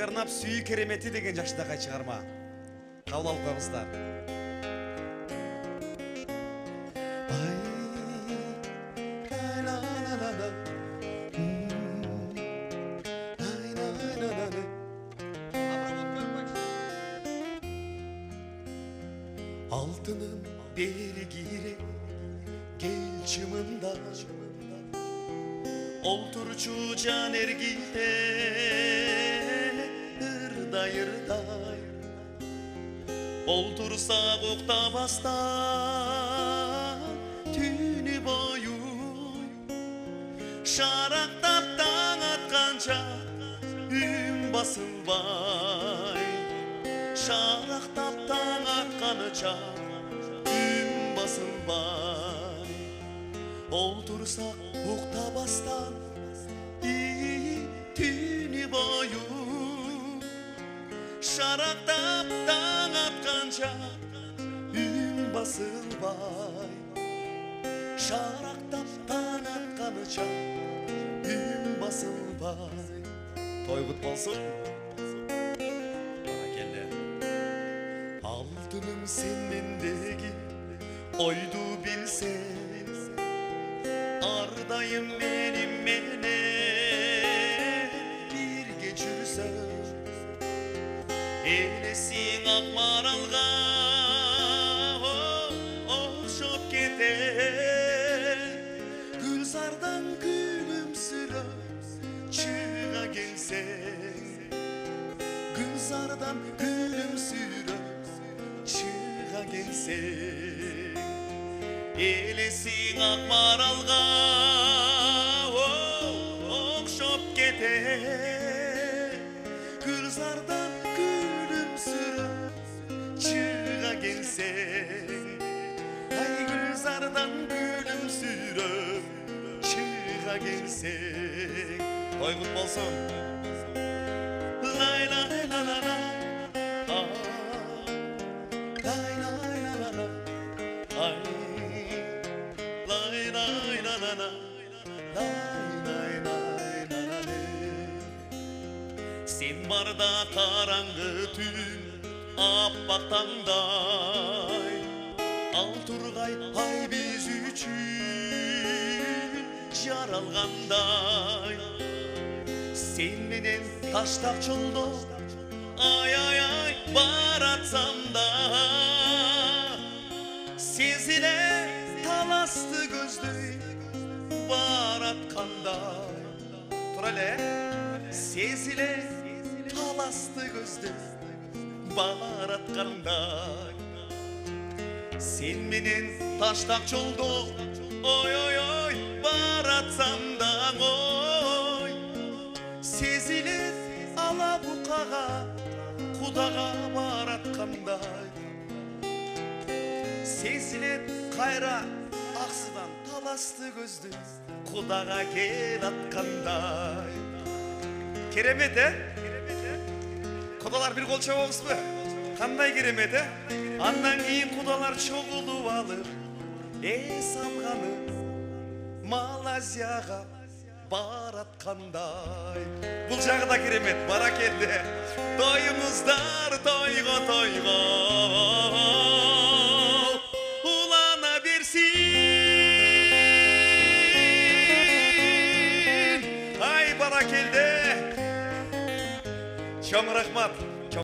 арнап сүйүү керемети деген жакшынакай чыгарма. Кабыл алып коебуздар. Алтыным бергире келчимында Олтурчу жан эргилде ырдай Олтурсак уктабастан түнү бою Шарактап таң атканча үн басылбай Шарактап таң атканча үн басылбай Олтурсак уктабастан түнү бою Шарактап таң атканча үн басылбай Шарактап таң атканча үн басылбай Тойбут болсун. Алтыным сен мендеги ойду билсең Ардайым менин менен бирге жүрсөң Элесиң ак маралга окшоп кетер Гүлзардан күлүмсүрөп чыга келсең Гүлзардан күлүмсүрөп чыга келсең Элесиң ак маралга окшоп кетер Гүлзардан күлүмсүрөп чыга келсең Ай гүлзардан күлүмсүрөп чыга келсең Тойбут болсун. Лай лай ла ла ла Лай лай ла ла ла Ай Лай лай ла ла ла Лай лай лай ла ла Сен барда караңгы түн аппак таңдай Ал тургай ай биз үчүн жаралгандай Sen menен таштак жолдо ай ай ай баратсам да Сезиле таласты көздөй бараткандай Тура эле Сезиле таласты көздөй бараткандай Sen менен таштак жолдо ой ой ой баратсам да ой Сезилет ала букага Кудага бараткандай Сезилет кайра аксыдан таласты көздү Кудага келаткандай Керемет, Кудалар бир кол чабабызбы? Кандай керемет, Андан кийин кудалар чогулуп алып эс алганы Малайзияга бараткандай. Бул жагы да керемет, баракелде. Тоюңуздар тойго тойго улана берсин. Ай баракелде. Чоң рахмат.